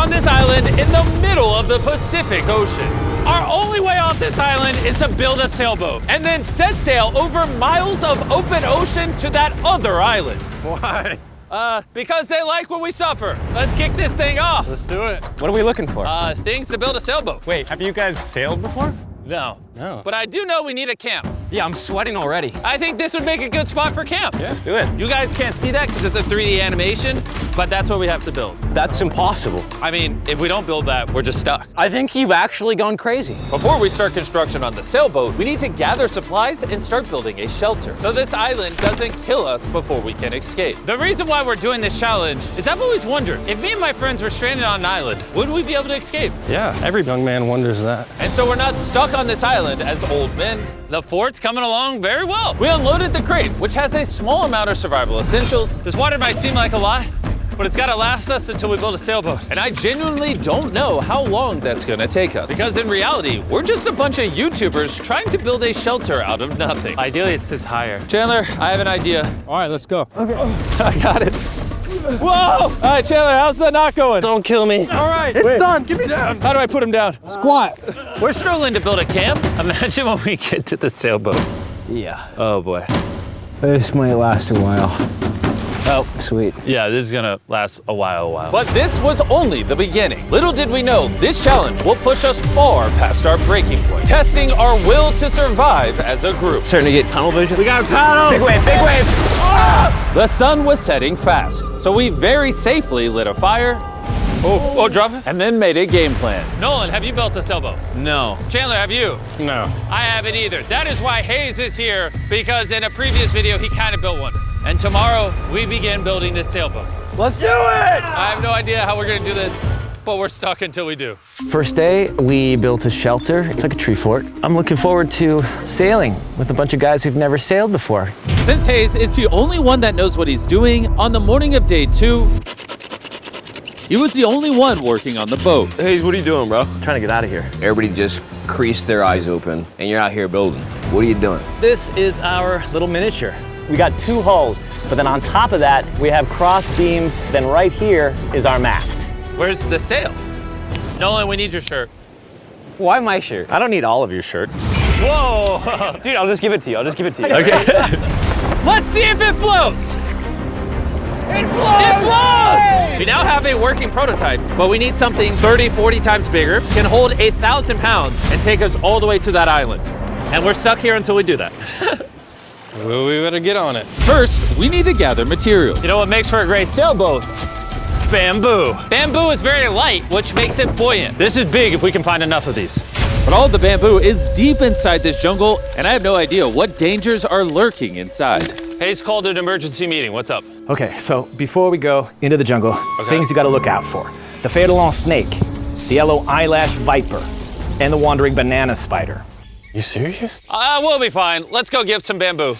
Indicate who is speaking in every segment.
Speaker 1: on this island in the middle of the Pacific Ocean. Our only way off this island is to build a sailboat and then set sail over miles of open ocean to that other island.
Speaker 2: Why?
Speaker 1: Because they like when we suffer. Let's kick this thing off.
Speaker 2: Let's do it.
Speaker 3: What are we looking for?
Speaker 1: Things to build a sailboat.
Speaker 3: Wait, have you guys sailed before?
Speaker 1: No.
Speaker 2: No.
Speaker 1: But I do know we need a camp.
Speaker 3: Yeah, I'm sweating already.
Speaker 1: I think this would make a good spot for camp.
Speaker 3: Yeah, let's do it.
Speaker 1: You guys can't see that because it's a 3D animation, but that's what we have to build.
Speaker 3: That's impossible.
Speaker 1: I mean, if we don't build that, we're just stuck.
Speaker 3: I think you've actually gone crazy.
Speaker 1: Before we start construction on the sailboat, we need to gather supplies and start building a shelter so this island doesn't kill us before we can escape. The reason why we're doing this challenge is I've always wondered, if me and my friends were stranded on an island, would we be able to escape?
Speaker 2: Yeah, every young man wonders that.
Speaker 1: And so we're not stuck on this island as old men. The fort's coming along very well. We unloaded the crate, which has a small amount of survival essentials. This water might seem like a lot, but it's gotta last us until we build a sailboat. And I genuinely don't know how long that's gonna take us. Because in reality, we're just a bunch of YouTubers trying to build a shelter out of nothing. Ideally, it sits higher. Chandler, I have an idea.
Speaker 2: All right, let's go.
Speaker 1: Okay. I got it. Whoa! All right, Chandler, how's the knot going?
Speaker 2: Don't kill me. All right, it's done. Get me down.
Speaker 1: How do I put him down?
Speaker 2: Squat.
Speaker 1: We're struggling to build a camp. Imagine when we get to the sailboat.
Speaker 3: Yeah.
Speaker 1: Oh boy.
Speaker 3: This might last a while. Oh, sweet.
Speaker 1: Yeah, this is gonna last a while. But this was only the beginning. Little did we know, this challenge will push us far past our breaking point, testing our will to survive as a group.
Speaker 3: Starting to get tunnel vision.
Speaker 1: We got a paddle!
Speaker 3: Big wave, big wave!
Speaker 1: The sun was setting fast, so we very safely lit a fire. Oh, drop it. And then made a game plan. Nolan, have you built a sailboat?
Speaker 3: No.
Speaker 1: Chandler, have you?
Speaker 2: No.
Speaker 1: I haven't either. That is why Hayes is here, because in a previous video, he kind of built one. And tomorrow, we begin building this sailboat.
Speaker 2: Let's do it!
Speaker 1: I have no idea how we're gonna do this, but we're stuck until we do.
Speaker 3: First day, we built a shelter. It's like a tree fort. I'm looking forward to sailing with a bunch of guys who've never sailed before.
Speaker 1: Since Hayes is the only one that knows what he's doing, on the morning of day 2, he was the only one working on the boat.
Speaker 2: Hayes, what are you doing, bro?
Speaker 3: Trying to get out of here.
Speaker 4: Everybody just creased their eyes open, and you're out here building. What are you doing?
Speaker 3: This is our little miniature. We got 2 hulls, but then on top of that, we have cross beams. Then right here is our mast.
Speaker 1: Where's the sail? Nolan, we need your shirt.
Speaker 3: Why my shirt? I don't need all of your shirt.
Speaker 1: Whoa!
Speaker 3: Dude, I'll just give it to you.
Speaker 1: Okay. Let's see if it floats. It floats! It floats! We now have a working prototype, but we need something 30, 40 times bigger, can hold 1,000 pounds, and take us all the way to that island. And we're stuck here until we do that.
Speaker 2: Well, we better get on it.
Speaker 1: First, we need to gather materials. You know what makes for a great sailboat? Bamboo. Bamboo is very light, which makes it buoyant. This is big if we can find enough of these. But all of the bamboo is deep inside this jungle, and I have no idea what dangers are lurking inside. Hayes called an emergency meeting. What's up?
Speaker 5: Okay, so before we go into the jungle, things you gotta look out for. The fatal snake, the yellow eyelash viper, and the wandering banana spider.
Speaker 2: You serious?
Speaker 1: We'll be fine. Let's go give some bamboo.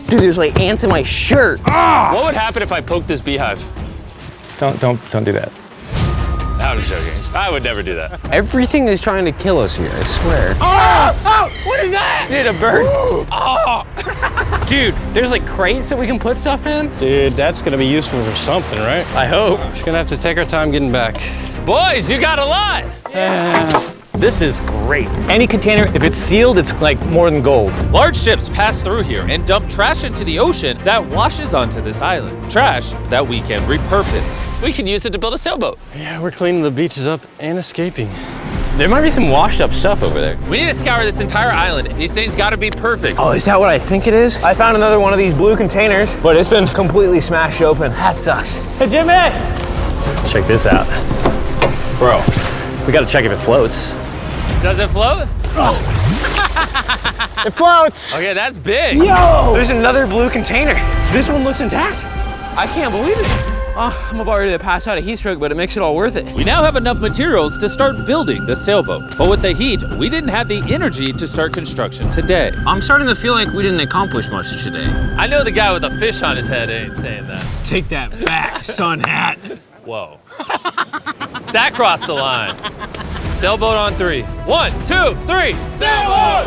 Speaker 3: Dude, there's like ants in my shirt.
Speaker 1: What would happen if I poked this beehive?
Speaker 5: Don't do that.
Speaker 1: I'm just joking. I would never do that.
Speaker 3: Everything is trying to kill us here, I swear.
Speaker 1: What is that?
Speaker 3: Dude, a bird. Dude, there's like crates that we can put stuff in.
Speaker 2: Dude, that's gonna be useful for something, right?
Speaker 3: I hope.
Speaker 2: Just gonna have to take our time getting back.
Speaker 1: Boys, you got a lot.
Speaker 5: This is great. Any container, if it's sealed, it's like more than gold.
Speaker 1: Large ships pass through here and dump trash into the ocean that washes onto this island. Trash that we can repurpose. We can use it to build a sailboat.
Speaker 2: Yeah, we're cleaning the beaches up and escaping.
Speaker 3: There might be some washed up stuff over there.
Speaker 1: We need to scour this entire island. These things gotta be perfect.
Speaker 3: Oh, is that what I think it is? I found another one of these blue containers, but it's been completely smashed open. That sucks. Hey, Jimmy! Check this out. Bro, we gotta check if it floats.
Speaker 1: Does it float?
Speaker 3: It floats!
Speaker 1: Okay, that's big.
Speaker 3: Yo! There's another blue container. This one looks intact. I can't believe it. Oh, I'm about ready to pass out a heat stroke, but it makes it all worth it.
Speaker 1: We now have enough materials to start building the sailboat. But with the heat, we didn't have the energy to start construction today.
Speaker 3: I'm starting to feel like we didn't accomplish much today.
Speaker 1: I know the guy with a fish on his head ain't saying that.
Speaker 3: Take that back, sun hat.
Speaker 1: Whoa. That crossed the line. Sailboat on 3. 1, 2, 3, sailboat!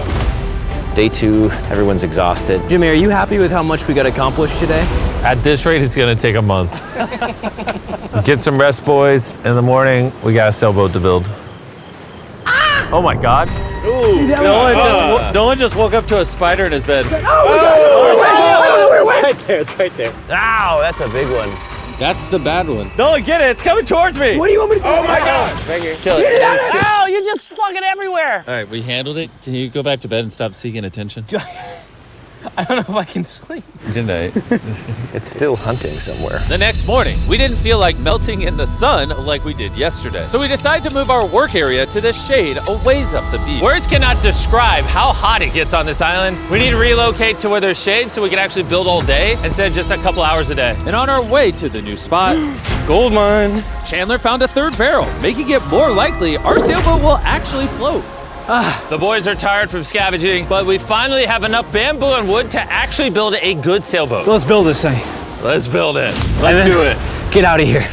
Speaker 5: day 2, everyone's exhausted. Jimmy, are you happy with how much we got accomplished today?
Speaker 1: At this rate, it's gonna take a month. Get some rest, boys. In the morning, we got a sailboat to build. Oh my God.
Speaker 4: Ooh.
Speaker 1: No one just woke up to a spider in his bed.
Speaker 5: It's right there.
Speaker 3: Ow, that's a big one.
Speaker 2: That's the bad one.
Speaker 1: No, get it, it's coming towards me.
Speaker 5: What do you want me to do?
Speaker 4: Oh my God.
Speaker 1: Kill it.
Speaker 3: Ow, you're just fucking everywhere.
Speaker 1: All right, we handled it. Can you go back to bed and stop seeking attention?
Speaker 3: I don't know if I can sleep.
Speaker 1: Good night.
Speaker 5: It's still hunting somewhere.
Speaker 1: The next morning, we didn't feel like melting in the sun like we did yesterday. So we decided to move our work area to the shade a ways up the beach. Words cannot describe how hot it gets on this island. We need to relocate to where there's shade so we can actually build all day instead of just a couple hours a day. And on our way to the new spot,
Speaker 2: Gold mine.
Speaker 1: Chandler found a third barrel, making it more likely our sailboat will actually float. The boys are tired from scavenging, but we finally have enough bamboo and wood to actually build a good sailboat.
Speaker 3: Let's build this thing.
Speaker 1: Let's build it. Let's do it.
Speaker 3: Get out of here.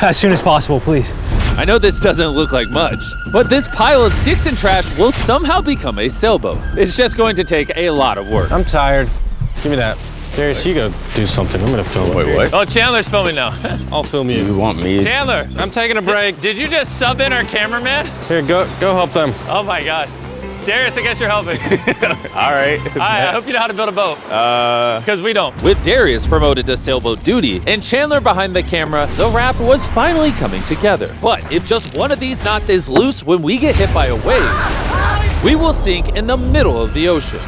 Speaker 3: As soon as possible, please.
Speaker 1: I know this doesn't look like much, but this pile of sticks and trash will somehow become a sailboat. It's just going to take a lot of work.
Speaker 2: I'm tired. Give me that. Darius, you go do something. I'm gonna film.
Speaker 4: Wait, what?
Speaker 1: Oh, Chandler's filming now.
Speaker 2: I'll film you.
Speaker 4: You want me?
Speaker 1: Chandler,
Speaker 2: I'm taking a break.
Speaker 1: did you just sub in our cameraman?
Speaker 2: Here, go help them.
Speaker 1: Oh my gosh. Darius, I guess you're helping.
Speaker 3: All right.
Speaker 1: I hope you know how to build a boat. Because we don't. With Darius promoted to sailboat duty and Chandler behind the camera, the raft was finally coming together. But if just one of these knots is loose when we get hit by a wave, we will sink in the middle of the ocean.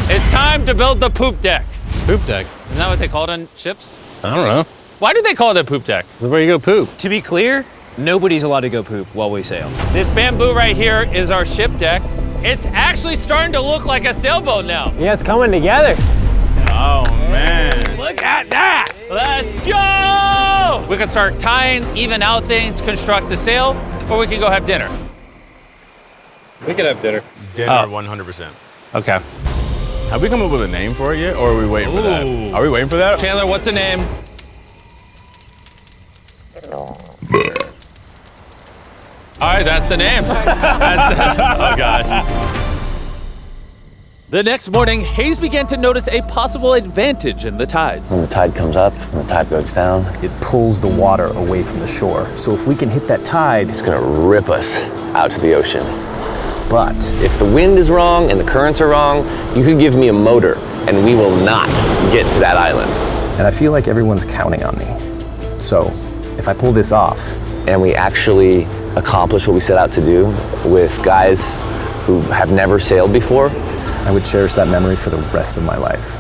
Speaker 1: It's time to build the poop deck.
Speaker 2: Poop deck.
Speaker 1: Isn't that what they call it on ships?
Speaker 2: I don't know.
Speaker 1: Why do they call it a poop deck?
Speaker 2: This is where you go poop.
Speaker 5: To be clear, nobody's allowed to go poop while we sail.
Speaker 1: This bamboo right here is our ship deck. It's actually starting to look like a sailboat now.
Speaker 3: Yeah, it's coming together.
Speaker 1: Oh man. Look at that. Let's go. We can start tying, even out things, construct the sail, or we can go have dinner.
Speaker 2: We could have dinner.
Speaker 6: Dinner, 100%.
Speaker 1: Okay.
Speaker 6: Have we come up with a name for it yet, or are we waiting for that?
Speaker 1: Ooh.
Speaker 6: Are we waiting for that?
Speaker 1: Chandler, what's the name? All right, that's the name. Oh gosh. The next morning, Hayes began to notice a possible advantage in the tides.
Speaker 7: When the tide comes up, when the tide goes down,
Speaker 5: It pulls the water away from the shore. So if we can hit that tide,
Speaker 7: it's gonna rip us out to the ocean.
Speaker 5: but
Speaker 7: If the wind is wrong and the currents are wrong, you could give me a motor and we will not get to that island.
Speaker 5: and I feel like everyone's counting on me. So if I pull this off,
Speaker 7: And we actually accomplish what we set out to do with guys who have never sailed before.
Speaker 5: I would cherish that memory for the rest of my life.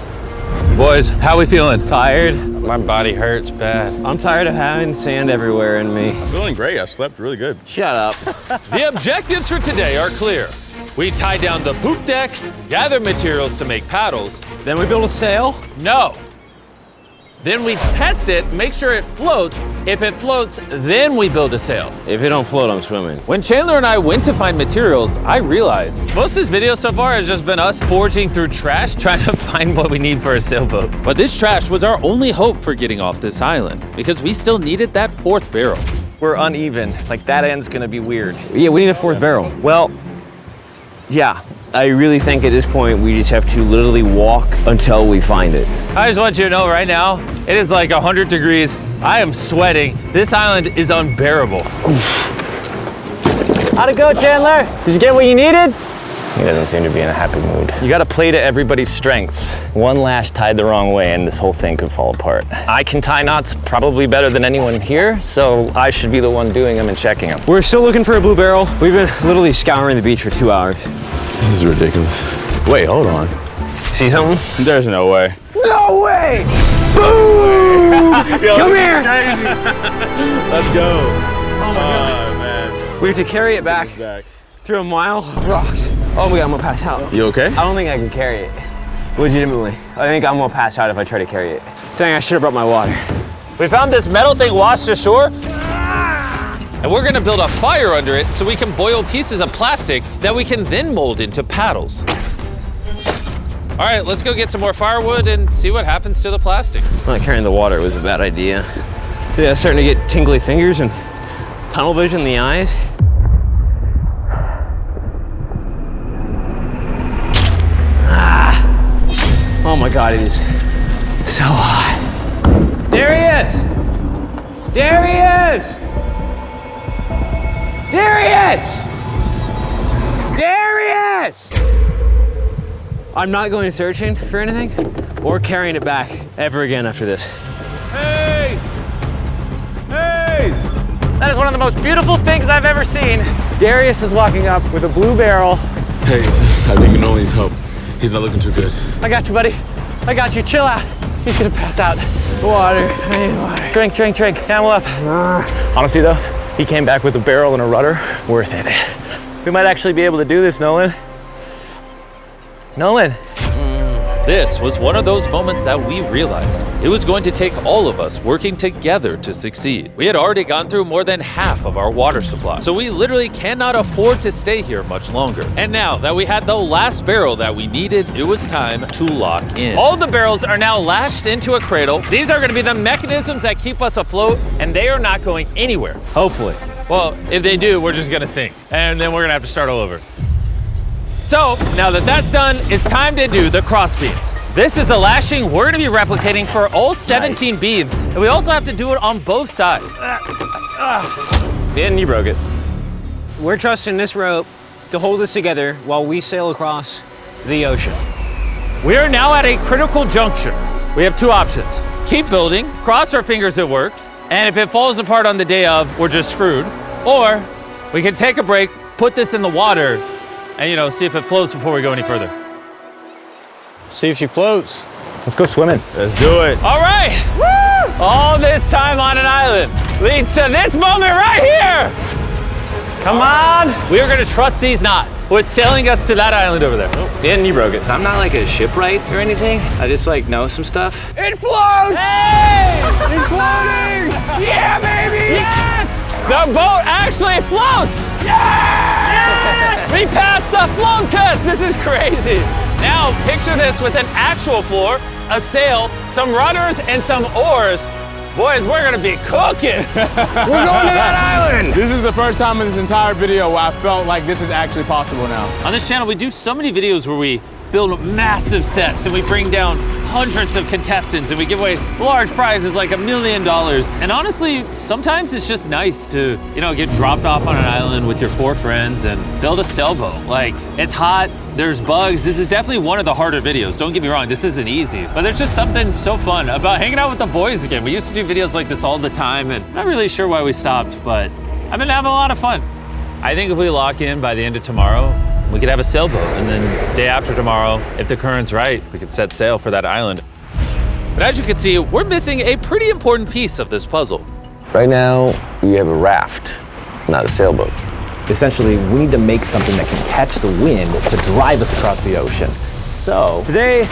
Speaker 1: Boys, how we feeling?
Speaker 3: Tired.
Speaker 2: My body hurts bad.
Speaker 3: I'm tired of having sand everywhere in me.
Speaker 6: Feeling great. I slept really good.
Speaker 3: Shut up.
Speaker 1: The objectives for today are clear. We tie down the poop deck, gather materials to make paddles.
Speaker 3: Then we build a sail.
Speaker 1: No. Then we test it, make sure it floats. If it floats, then we build a sail.
Speaker 4: If it don't float, I'm swimming.
Speaker 1: When Chandler and I went to find materials, I realized most of this video so far has just been us foraging through trash, trying to find what we need for a sailboat. But this trash was our only hope for getting off this island, because we still needed that fourth barrel.
Speaker 5: We're uneven. Like that end's gonna be weird.
Speaker 4: Yeah, we need a fourth barrel.
Speaker 3: Well, yeah. I really think at this point we just have to literally walk until we find it.
Speaker 1: I just want you to know right now, it is like 100 degrees. I am sweating. This island is unbearable.
Speaker 3: How'd it go, Chandler? Did you get what you needed?
Speaker 5: He doesn't seem to be in a happy mood. You gotta play to everybody's strengths. One lash tied the wrong way and this whole thing could fall apart. I can tie knots probably better than anyone here, so I should be the one doing them and checking them.
Speaker 3: We're still looking for a blue barrel. We've been literally scouring the beach for 2 hours.
Speaker 6: This is ridiculous. Wait, hold on.
Speaker 3: See something?
Speaker 6: There's no way.
Speaker 3: No way! Boom! Come here!
Speaker 6: Let's go. Oh my God, man.
Speaker 3: We have to carry it back through a mile of rocks. Oh my God, I'm gonna pass out.
Speaker 6: You okay?
Speaker 3: I don't think I can carry it. Legitimately. I think I'm gonna pass out if I try to carry it. Dang, I should have brought my water.
Speaker 1: We found this metal thing washed ashore, and we're gonna build a fire under it so we can boil pieces of plastic that we can then mold into paddles. All right, let's go get some more firewood and see what happens to the plastic.
Speaker 3: Not carrying the water was a bad idea. Yeah, starting to get tingly fingers and tunnel vision in the eyes. Oh my God, it is so hot. There he is! There he is! There he is! There he is! I'm not going searching for anything or carrying it back ever again after this.
Speaker 6: Hayes! Hayes!
Speaker 5: That is one of the most beautiful things I've ever seen. Darius is walking up with a blue barrel.
Speaker 8: Hayes, I think Nolan needs help. He's not looking too good.
Speaker 5: I got you, buddy. I got you. Chill out. He's gonna pass out.
Speaker 3: Water, I need water.
Speaker 5: Drink, drink, drink. Camel up. Honestly, though, he came back with a barrel and a rudder. Worth it. We might actually be able to do this, Nolan. Nolan.
Speaker 1: This was one of those moments that we realized it was going to take all of us working together to succeed. We had already gone through more than half of our water supply, so we literally cannot afford to stay here much longer. And now that we had the last barrel that we needed, it was time to lock in. All the barrels are now lashed into a cradle. These are going to be the mechanisms that keep us afloat, and they are not going anywhere.
Speaker 3: Hopefully.
Speaker 1: Well, if they do, we're just gonna sink, and then we're gonna have to start all over. So, now that that's done, it's time to do the cross beams. This is the lashing we're gonna be replicating for all 17 beams, and we also have to do it on both sides.
Speaker 5: And you broke it.
Speaker 3: We're trusting this rope to hold us together while we sail across the ocean.
Speaker 1: We are now at a critical juncture. We have two options. Keep building, cross our fingers it works, and if it falls apart on the day of, we're just screwed. Or we can take a break, put this in the water, and see if it floats before we go any further.
Speaker 2: See if she floats.
Speaker 5: Let's go swimming.
Speaker 6: Let's do it.
Speaker 1: All right, woo! All this time on an island leads to this moment right here. Come on. We are gonna trust these knots. We're sailing us to that island over there.
Speaker 5: And you broke it. I'm not like a shipwright or anything. I just know some stuff.
Speaker 6: It floats!
Speaker 1: Hey!
Speaker 6: It's floating!
Speaker 1: Yeah, baby! Yes! The boat actually floats! Yes! We passed the float test! This is crazy! Now, picture this with an actual floor, a sail, some rudders, and some oars. Boys, we're gonna be cooking!
Speaker 6: We're going to that island! This is the first time in this entire video where I felt like this is actually possible now.
Speaker 1: On this channel, we do so many videos where we build massive sets and we bring down hundreds of contestants and we give away large prizes like $1 million. And honestly, sometimes it's just nice to, get dropped off on an island with your 4 friends and build a sailboat. It's hot, there's bugs. This is definitely one of the harder videos. Don't get me wrong, this isn't easy, but there's just something so fun about hanging out with the boys again. We used to do videos like this all the time and I'm not really sure why we stopped, but I've been having a lot of fun. I think if we lock in by the end of tomorrow, we could have a sailboat, and then day after tomorrow, if the current's right, we could set sail for that island. But as you can see, we're missing a pretty important piece of this puzzle.
Speaker 7: Right now, we have a raft, not a sailboat.
Speaker 9: Essentially, we need to make something that can catch the wind to drive us across the ocean. So,
Speaker 5: Today,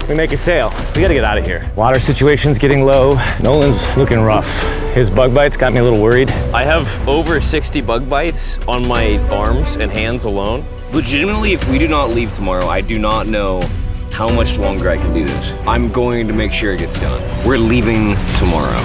Speaker 5: we make a sail. We gotta get out of here. Water situation's getting low. Nolan's looking rough. His bug bites got me a little worried.
Speaker 4: I have over 60 bug bites on my arms and hands alone. Legitimately, if we do not leave tomorrow, I do not know how much longer I can do this. I'm going to make sure it gets done. We're leaving tomorrow.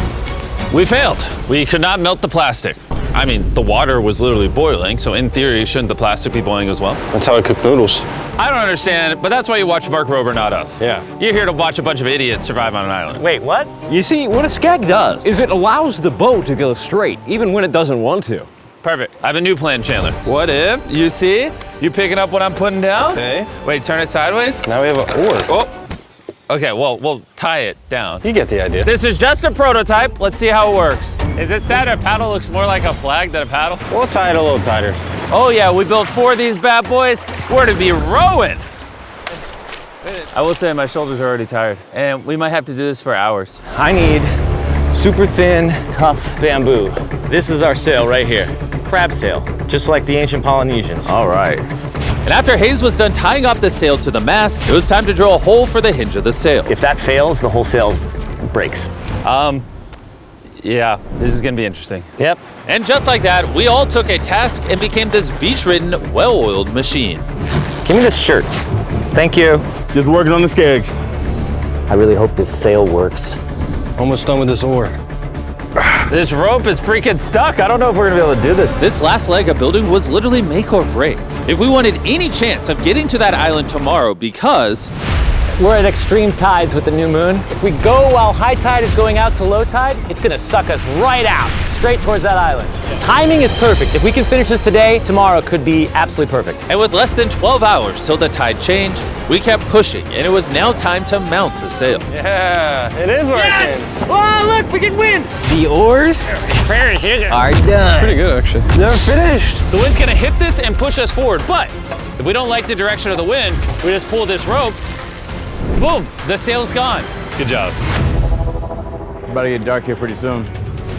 Speaker 1: We failed. We could not melt the plastic. I mean, the water was literally boiling, so in theory, shouldn't the plastic be boiling as well?
Speaker 2: That's how I cook noodles.
Speaker 1: I don't understand, but that's why you watch Mark Rober, not us.
Speaker 2: Yeah.
Speaker 1: You're here to watch a bunch of idiots survive on an island.
Speaker 5: Wait, what?
Speaker 3: You see, what a skag does is it allows the boat to go straight, even when it doesn't want to.
Speaker 1: Perfect. I have a new plan, Chandler. What if, you see, you picking up what I'm putting down?
Speaker 2: Okay.
Speaker 1: Wait, turn it sideways?
Speaker 2: Now we have an oar.
Speaker 1: Oh. Okay, well, we'll tie it down.
Speaker 2: You get the idea.
Speaker 1: This is just a prototype. Let's see how it works. Is it sad a paddle looks more like a flag than a paddle?
Speaker 2: We'll tie it a little tighter.
Speaker 1: Oh yeah, we built 4 of these bad boys. We're to be rowing. I will say my shoulders are already tired, and we might have to do this for hours.
Speaker 5: I need super thin, tough bamboo. This is our sail right here. Crab sail, just like the ancient Polynesians.
Speaker 1: All right. And after Hayes was done tying off the sail to the mast, it was time to drill a hole for the hinge of the sail.
Speaker 5: If that fails, the whole sail breaks.
Speaker 1: Yeah, this is gonna be interesting.
Speaker 5: Yep.
Speaker 1: And just like that, we all took a task and became this beach-ridden, well-oiled machine.
Speaker 5: Give me this shirt. Thank you.
Speaker 6: Just working on the skegs.
Speaker 9: I really hope this sail works.
Speaker 2: Almost done with this oar.
Speaker 1: This rope is freaking stuck. I don't know if we're gonna be able to do this. This last leg of building was literally make or break. If we wanted any chance of getting to that island tomorrow, because
Speaker 3: We're at extreme tides with the new moon. If we go while high tide is going out to low tide, it's gonna suck us right out, straight towards that island. Timing is perfect. If we can finish this today, tomorrow could be absolutely perfect.
Speaker 1: And with less than 12 hours till the tide changed, we kept pushing, and it was now time to mount the sail.
Speaker 2: Yeah, it is working.
Speaker 3: Yes! Oh, look, we can win! The oars are done.
Speaker 2: Pretty good, actually.
Speaker 3: They're finished.
Speaker 1: The wind's gonna hit this and push us forward, but if we don't like the direction of the wind, we just pull this rope, boom, the sail's gone. Good job.
Speaker 6: It's about to get dark here pretty soon.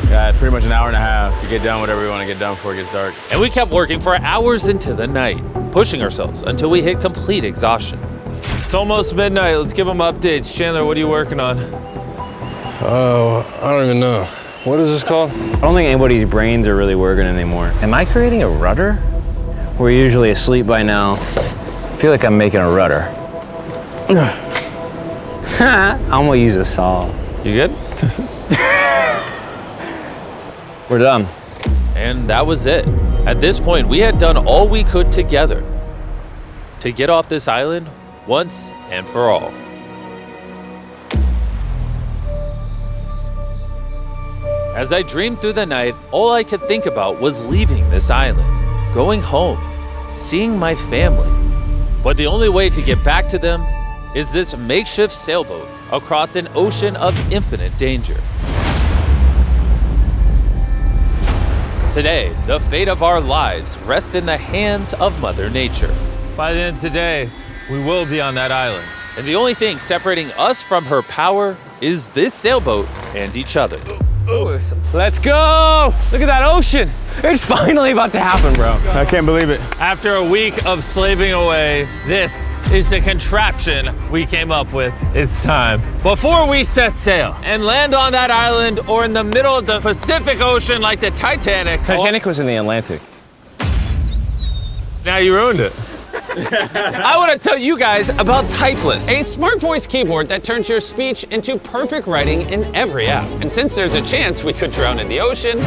Speaker 6: Yeah, it's pretty much an hour and a half to get done whatever we want to get done before it gets dark.
Speaker 1: And we kept working for hours into the night, pushing ourselves until we hit complete exhaustion. It's almost midnight. Let's give them updates. Chandler, what are you working on?
Speaker 2: Oh, I don't even know. What is this called?
Speaker 3: I don't think anybody's brains are really working anymore. Am I creating a rudder? We're usually asleep by now. I feel like I'm making a rudder. I'm gonna use a saw.
Speaker 1: You good?
Speaker 3: We're done.
Speaker 1: And that was it. At this point, we had done all we could together to get off this island once and for all. As I dreamed through the night, all I could think about was leaving this island, going home, seeing my family. But the only way to get back to them is this makeshift sailboat across an ocean of infinite danger. Today, the fate of our lives rests in the hands of Mother Nature. By the end of today, we will be on that island. And the only thing separating us from her power is this sailboat and each other.
Speaker 3: Let's go! Look at that ocean! It's finally about to happen, bro.
Speaker 6: I can't believe it.
Speaker 1: After a week of slaving away, this is the contraption we came up with. It's time. Before we set sail and land on that island or in the middle of the Pacific Ocean like the Titanic.
Speaker 3: Titanic was in the Atlantic.
Speaker 1: Now you ruined it. I want to tell you guys about Typeless, a smart voice keyboard that turns your speech into perfect writing in every app. And since there's a chance we could drown in the ocean,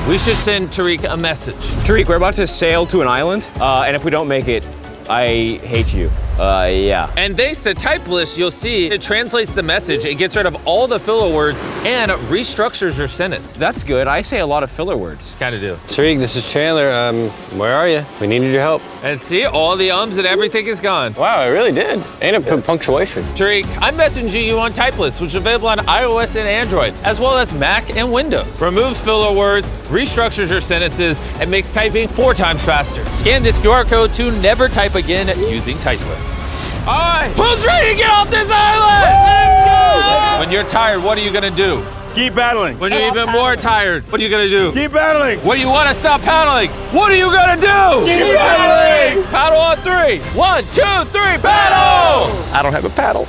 Speaker 1: we should send Tariq a message.
Speaker 3: Tariq, we're about to sail to an island, and if we don't make it, I hate you. Yeah.
Speaker 1: And thanks to Typeless, you'll see it translates the message, it gets rid of all the filler words, and restructures your sentence.
Speaker 3: That's good. I say a lot of filler words.
Speaker 1: Kind of do.
Speaker 2: Tariq, this is Chandler. Where are you? We needed your help.
Speaker 1: And see, all the ums and everything is gone.
Speaker 2: Wow, it really did. And a punctuation.
Speaker 1: Tariq, I'm messaging you on Typeless, which is available on iOS and Android, as well as Mac and Windows. Removes filler words, restructures your sentences, and makes typing 4 times faster. Scan this QR code to never type again using Typeless. All right, who's ready to get off this island? Let's go! When you're tired, what are you gonna do?
Speaker 6: Keep battling.
Speaker 1: When you're even more tired, what are you gonna do?
Speaker 6: Keep battling.
Speaker 1: When you wanna stop paddling, what are you gonna do?
Speaker 6: Keep battling.
Speaker 1: Paddle on 3. 1, 2, 3, paddle!
Speaker 3: I don't have a paddle.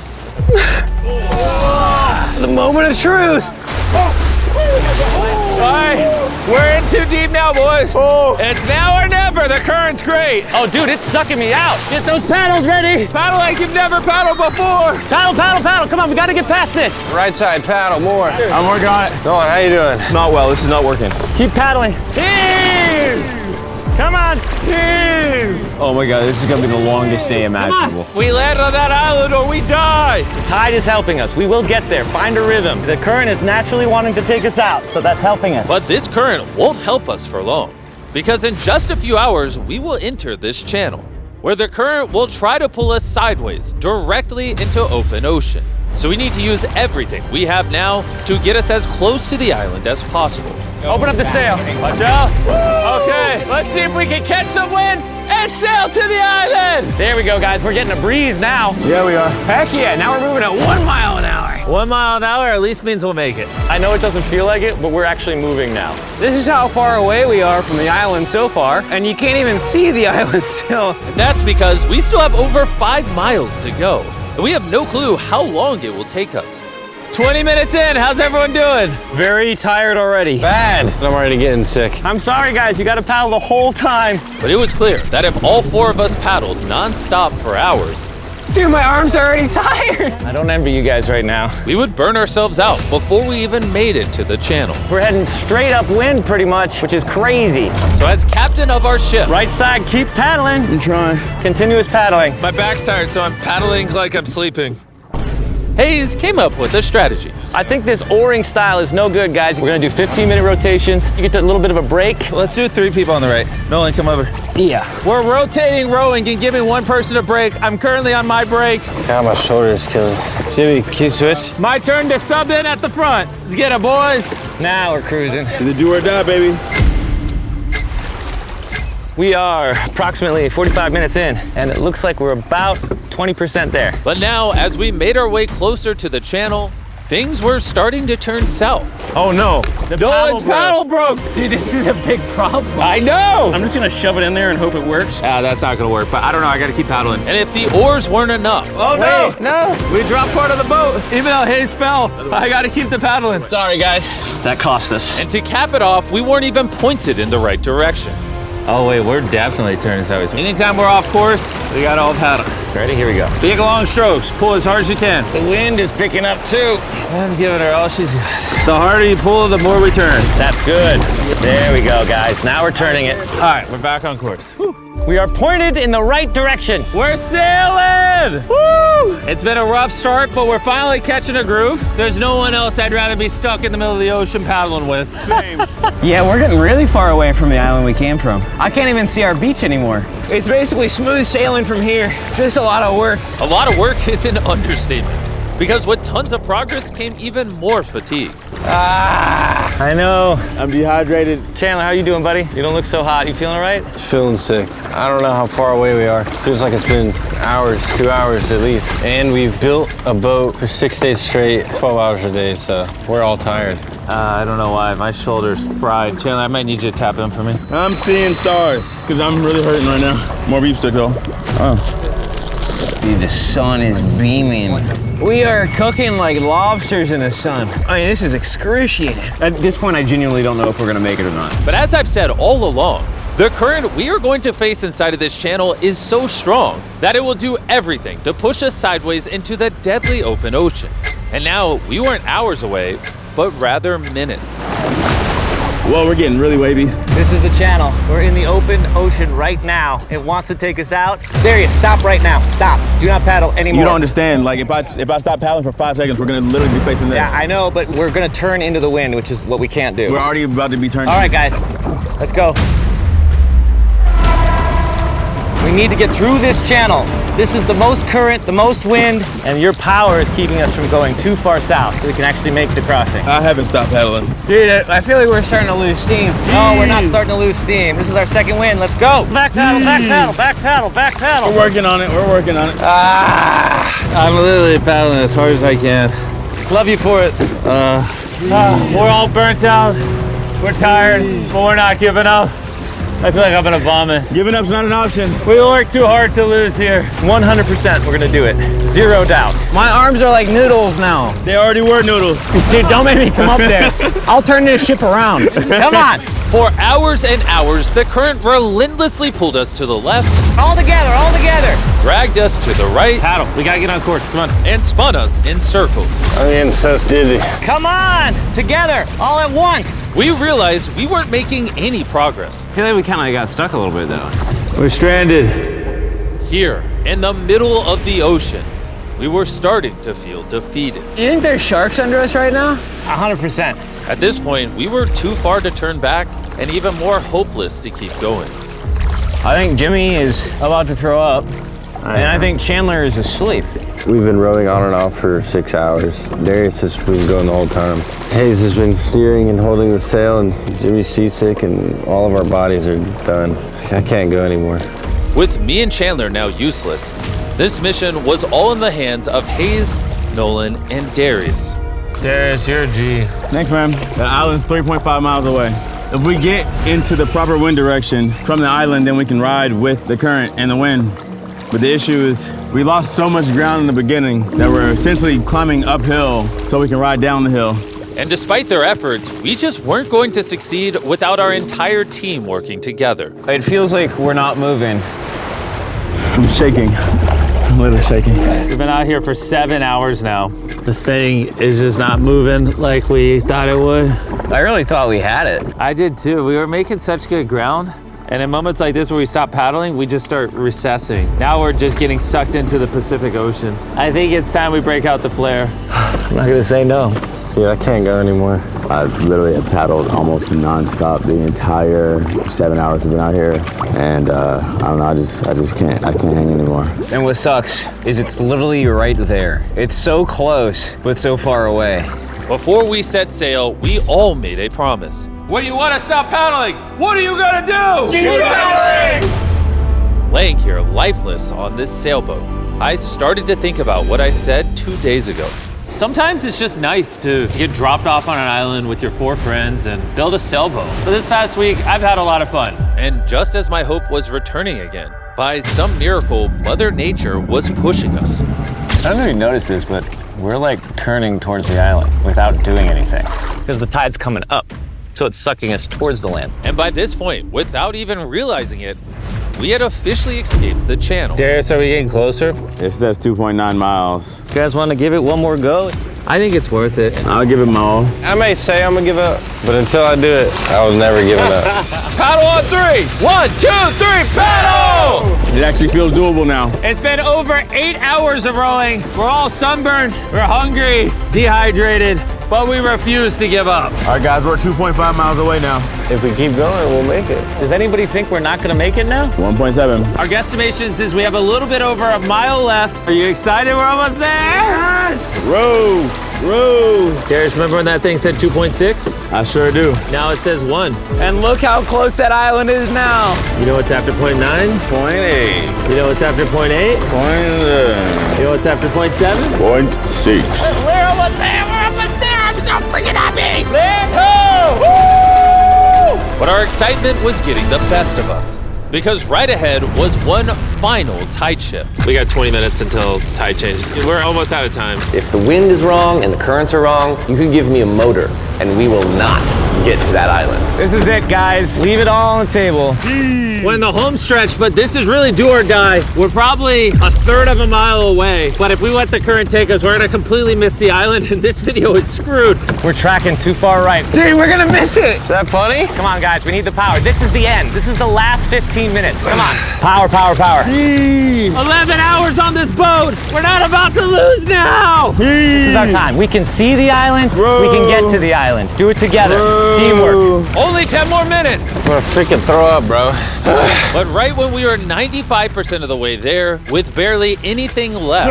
Speaker 3: The moment of truth.
Speaker 1: All right, we're in too deep now, boys. It's now or never. The current's great.
Speaker 3: Oh, dude, it's sucking me out. Get those paddles ready.
Speaker 1: Paddle like you've never paddled before.
Speaker 3: Paddle, paddle, paddle. Come on, we gotta get past this.
Speaker 2: Right side, paddle, more.
Speaker 6: I'm working on it.
Speaker 2: Go on, how you doing?
Speaker 3: Not well, this is not working. Keep paddling. Come on. Oh my God, this is gonna be the longest day imaginable.
Speaker 1: We land on that island or we die.
Speaker 3: The tide is helping us. We will get there. Find a rhythm. The current is naturally wanting to take us out, so that's helping us.
Speaker 1: But this current won't help us for long, because in just a few hours, we will enter this channel, where the current will try to pull us sideways, directly into open ocean. So we need to use everything we have now to get us as close to the island as possible.
Speaker 3: Open up the sail.
Speaker 1: Watch out. Okay, let's see if we can catch some wind and sail to the island.
Speaker 3: There we go, guys. We're getting a breeze now.
Speaker 6: Yeah, we are.
Speaker 3: Heck yeah, now we're moving at 1 mile an hour.
Speaker 1: 1 mile an hour at least means we'll make it.
Speaker 3: I know it doesn't feel like it, but we're actually moving now. This is how far away we are from the island so far, and you can't even see the island still.
Speaker 1: And that's because we still have over 5 miles to go, and we have no clue how long it will take us. 20 minutes in, how's everyone doing?
Speaker 3: Very tired already.
Speaker 2: Bad. I'm already getting sick.
Speaker 3: I'm sorry, guys. You got to paddle the whole time.
Speaker 1: But it was clear that if all 4 of us paddled non-stop for hours,
Speaker 3: Dude, my arms are already tired. I don't envy you guys right now.
Speaker 1: We would burn ourselves out before we even made it to the channel.
Speaker 3: We're heading straight upwind pretty much, which is crazy.
Speaker 1: So as captain of our ship,
Speaker 3: Right side, keep paddling.
Speaker 6: I'm trying.
Speaker 3: Continuous paddling.
Speaker 1: my back's tired, so I'm paddling like I'm sleeping. Hayes came up with a strategy.
Speaker 3: I think this oaring style is no good, guys. We're gonna do 15-minute rotations. You get a little bit of a break.
Speaker 1: Let's do 3 people on the right. Nolan, come over.
Speaker 3: Yeah.
Speaker 1: We're rotating rowing and giving one person a break. I'm currently on my break.
Speaker 2: God, my shoulder is killing. Jimmy, can you switch?
Speaker 1: My turn to sub in at the front. Let's get it, boys.
Speaker 3: Now we're cruising.
Speaker 6: The do or die, baby.
Speaker 3: We are approximately 45 minutes in, and it looks like we're about 20% there.
Speaker 1: But now, as we made our way closer to the channel, things were starting to turn south.
Speaker 5: Oh no. The
Speaker 1: paddle broke.
Speaker 3: Dude, this is a big problem.
Speaker 1: I know.
Speaker 5: I'm just gonna shove it in there and hope it works.
Speaker 1: That's not gonna work, but I don't know, I gotta keep paddling. And if the oars weren't enough. Oh no, we dropped part of the boat. Even though Hayes fell, I gotta keep the paddling.
Speaker 3: Sorry, guys.
Speaker 5: That cost us.
Speaker 1: And to cap it off, we weren't even pointed in the right direction.
Speaker 5: Oh wait, we're definitely turning sideways.
Speaker 1: Anytime we're off course, we gotta all paddle.
Speaker 3: Ready? Here we go.
Speaker 1: Big long strokes, pull as hard as you can.
Speaker 3: The wind is picking up too.
Speaker 1: I'm giving her all she's got. The harder you pull, the more we turn.
Speaker 3: That's good. There we go, guys. Now we're turning it.
Speaker 1: All right, we're back on course.
Speaker 3: We are pointed in the right direction.
Speaker 1: We're sailing! Woo! It's been a rough start, but we're finally catching a groove. There's no one else I'd rather be stuck in the middle of the ocean paddling with. Same.
Speaker 10: Yeah, we're getting really far away from the island we came from. I can't even see our beach anymore. It's basically smooth sailing from here. There's a lot of work.
Speaker 1: A lot of work is an understatement, because with tons of progress came even more fatigue.
Speaker 3: I know.
Speaker 6: I'm dehydrated.
Speaker 3: Chandler, how you doing, buddy? You don't look so hot. You feeling all right?
Speaker 2: Feeling sick. I don't know how far away we are. Feels like it's been hours, 2 hours at least. And we've built a boat for 6 days straight, 12 hours a day, so we're all tired.
Speaker 1: I don't know why. My shoulder's fried. Chandler, I might need you to tap in for me.
Speaker 6: I'm seeing stars, because I'm really hurting right now. More beef stick though.
Speaker 10: Dude, the sun is beaming. We are cooking like lobsters in the sun. I mean, this is excruciating. At this point, I genuinely don't know if we're gonna make it or not.
Speaker 1: But as I've said all along, the current we are going to face inside of this channel is so strong that it will do everything to push us sideways into the deadly open ocean. And now we weren't hours away, but rather minutes.
Speaker 6: Well, we're getting really wavy.
Speaker 3: This is the channel. We're in the open ocean right now. It wants to take us out. Darius, stop right now. Stop. Do not paddle anymore.
Speaker 6: You don't understand. Like, if I stop paddling for 5 seconds, we're gonna literally be facing this.
Speaker 3: Yeah, I know, but we're gonna turn into the wind, which is what we can't do.
Speaker 6: We're already about to be turning.
Speaker 3: All right, guys, let's go. We need to get through this channel. This is the most current, the most wind, and your power is keeping us from going too far south so we can actually make the crossing.
Speaker 6: I haven't stopped paddling.
Speaker 10: Dude, I feel like we're starting to lose steam.
Speaker 3: No, we're not starting to lose steam. This is our second wind. Let's go. Back paddle, back paddle, back paddle, back paddle.
Speaker 6: We're working on it. We're working on it.
Speaker 1: I'm literally paddling as hard as I can.
Speaker 3: Love you for it.
Speaker 1: We're all burnt out. We're tired, but we're not giving up. I feel like I'm gonna vomit.
Speaker 6: Giving up's not an option.
Speaker 1: We work too hard to lose here.
Speaker 3: 100% we're gonna do it. Zero doubt.
Speaker 10: My arms are like noodles now.
Speaker 6: They already were noodles.
Speaker 10: Dude, don't make me come up there. I'll turn this ship around. Come on.
Speaker 1: For hours and hours, the current relentlessly pulled us to the left,
Speaker 3: All together, all together.
Speaker 1: dragged us to the right,
Speaker 5: Paddle. We gotta get on course. Come on.
Speaker 1: and spun us in circles.
Speaker 2: I'm getting so dizzy.
Speaker 3: Come on, together, all at once.
Speaker 1: We realized we weren't making any progress.
Speaker 10: I feel like we kind of got stuck a little bit though.
Speaker 1: We're stranded. Here, in the middle of the ocean, we were starting to feel defeated.
Speaker 10: You think there's sharks under us right now?
Speaker 3: 100%.
Speaker 1: At this point, we were too far to turn back and even more hopeless to keep going.
Speaker 10: I think Jimmy is about to throw up. And I think Chandler is asleep.
Speaker 2: We've been rowing on and off for 6 hours. Darius has been going the whole time. Hayes has been steering and holding the sail, and Jimmy's seasick, and all of our bodies are done. I can't go anymore.
Speaker 1: With me and Chandler now useless, this mission was all in the hands of Hayes, Nolan, and Darius.
Speaker 5: Darius, you're a G.
Speaker 6: Thanks, man. The island's 3.5 miles away. If we get into the proper wind direction from the island, then we can ride with the current and the wind. But the issue is we lost so much ground in the beginning that we're essentially climbing uphill so we can ride down the hill.
Speaker 1: And despite their efforts, we just weren't going to succeed without our entire team working together.
Speaker 10: It feels like we're not moving.
Speaker 6: I'm shaking. I'm a little shaky.
Speaker 1: We've been out here for 7 hours now. This thing is just not moving like we thought it would.
Speaker 10: I really thought we had it.
Speaker 1: I did too. We were making such good ground. And in moments like this where we stop paddling, we just start recessing. Now we're just getting sucked into the Pacific Ocean. I think it's time we break out the flare.
Speaker 3: I'm not gonna say no.
Speaker 2: Dude, I can't go anymore.
Speaker 6: I literally have paddled almost nonstop the entire 7 hours I've been out here. And I don't know, I just can't. I can't hang anymore.
Speaker 10: And what sucks is it's literally right there. It's so close, but so far away.
Speaker 1: Before we set sail, we all made a promise. When you want to stop paddling, what are you gonna do? Keep paddling! Laying here lifeless on this sailboat, I started to think about what I said 2 days ago. Sometimes it's just nice to get dropped off on an island with your 4 friends and build a sailboat. But this past week, I've had a lot of fun. And just as my hope was returning again, by some miracle, Mother Nature was pushing us.
Speaker 5: I don't know if you noticed this, but we're like turning towards the island without doing anything. Because the tide's coming up, so it's sucking us towards the land.
Speaker 1: And by this point, without even realizing it, we had officially escaped the channel.
Speaker 2: Darius, are we getting closer?
Speaker 6: It says 2.9 miles.
Speaker 3: You guys want to give it one more go?
Speaker 1: I think it's worth it.
Speaker 6: I'll give it my all.
Speaker 2: I may say I'm gonna give up, but until I do it, I was never giving up.
Speaker 1: Paddle on 3. 1, 2, 3, paddle!
Speaker 6: It actually feels doable now.
Speaker 1: It's been over 8 hours of rowing. We're all sunburned, we're hungry, dehydrated, but we refuse to give up.
Speaker 6: All right, guys, we're 2.5 miles away now.
Speaker 2: If we keep going, we'll make it.
Speaker 3: Does anybody think we're not gonna make it now?
Speaker 6: 1.7.
Speaker 1: Our guesstimation says we have a little bit over a mile left. Are you excited? We're almost there!
Speaker 6: Row, row.
Speaker 1: Darius, remember when that thing said 2.6?
Speaker 6: I sure do.
Speaker 1: Now it says 1.
Speaker 3: And look how close that island is now.
Speaker 1: You know what's after 0.9?
Speaker 6: 0.8.
Speaker 1: You know what's after 0.8? You know what's after 0.7?
Speaker 6: 0.6.
Speaker 1: We're almost there! We're almost there! I'm so freaking happy! Land ho! Woo! But our excitement was getting the best of us. Because right ahead was one final tide shift. We got 20 minutes until tide changes. We're almost out of time.
Speaker 7: If the wind is wrong and the currents are wrong, you can give me a motor and we will not get to that island.
Speaker 3: This is it, guys. Leave it all on the table.
Speaker 1: We're in the home stretch, but this is really do or die. We're probably a third of a mile away, but if we let the current take us, we're gonna completely miss the island, and this video is screwed.
Speaker 3: We're tracking too far right. Dude, we're gonna miss it.
Speaker 2: Is that funny?
Speaker 3: Come on, guys, we need the power. This is the end. This is the last 15 minutes. Come on. Power, power, power.
Speaker 1: 11 hours on this boat. We're not about to lose now.
Speaker 3: This is our time. We can see the island. We can get to the island. Do it together. Teamwork.
Speaker 1: Only 10 more minutes.
Speaker 2: I'm gonna freaking throw up, bro.
Speaker 1: But right when we were 95% of the way there, with barely anything left,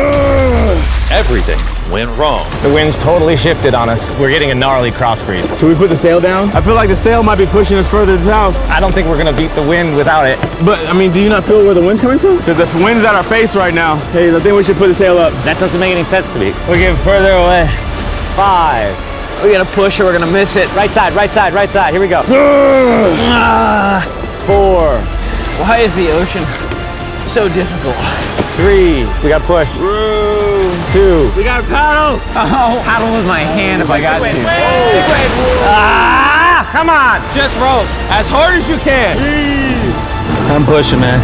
Speaker 1: everything went wrong.
Speaker 3: The wind's totally shifted on us. We're getting a gnarly cross breeze.
Speaker 6: Should we put the sail down? I feel like the sail might be pushing us further south.
Speaker 3: I don't think we're gonna beat the wind without it.
Speaker 6: But, I mean, do you not feel where the wind's coming from? Because the wind's at our face right now. Hey, I think we should put the sail up.
Speaker 3: That doesn't make any sense to me.
Speaker 1: We're getting further away.
Speaker 3: 5. We're gonna push or we're gonna miss it. Right side, right side, right side. Here we go. 4.
Speaker 10: Why is the ocean so difficult?
Speaker 3: 3. We got push. 2.
Speaker 1: We got paddle.
Speaker 10: Oh, paddle with my hand if I got to.
Speaker 3: Ah! Come on.
Speaker 1: Just row as hard as you can.
Speaker 2: I'm pushing, man.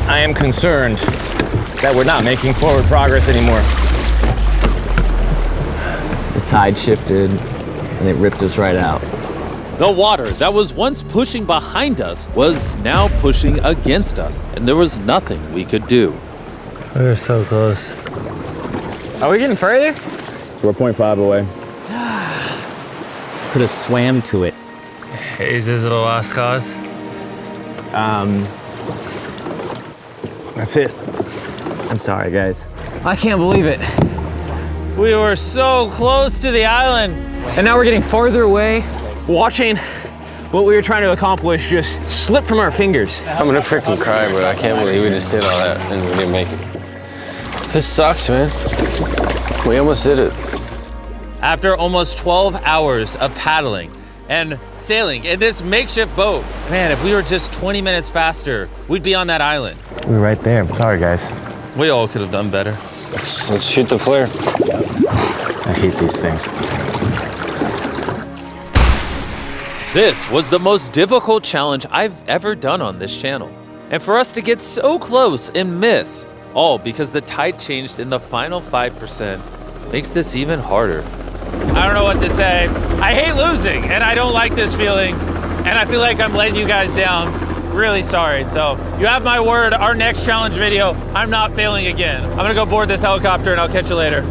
Speaker 3: I am concerned that we're not making forward progress anymore. The tide shifted and it ripped us right out.
Speaker 1: The water that was once pushing behind us was now pushing against us, and there was nothing we could do.
Speaker 2: We were so close.
Speaker 3: Are we getting further?
Speaker 6: We're 0.5 away.
Speaker 3: Could have swam to it.
Speaker 2: Is this the last cause?
Speaker 3: That's it. I'm sorry, guys.
Speaker 10: I can't believe it.
Speaker 1: We were so close to the island.
Speaker 10: And now we're getting farther away, watching what we were trying to accomplish just slip from our fingers.
Speaker 2: I'm gonna freaking cry, bro. I can't believe we just did all that and we didn't make it. This sucks, man. We almost did it.
Speaker 1: After almost 12 hours of paddling and sailing in this makeshift boat, man, if we were just 20 minutes faster, we'd be on that island.
Speaker 3: We were right there. Sorry, guys.
Speaker 1: We all could have done better.
Speaker 2: Let's shoot the flare.
Speaker 9: I hate these things.
Speaker 1: This was the most difficult challenge I've ever done on this channel. And for us to get so close and miss, all because the tide changed in the final 5%, makes this even harder. I don't know what to say. I hate losing, and I don't like this feeling, and I feel like I'm letting you guys down. Really sorry. So you have my word, our next challenge video, I'm not failing again. I'm gonna go board this helicopter and I'll catch you later.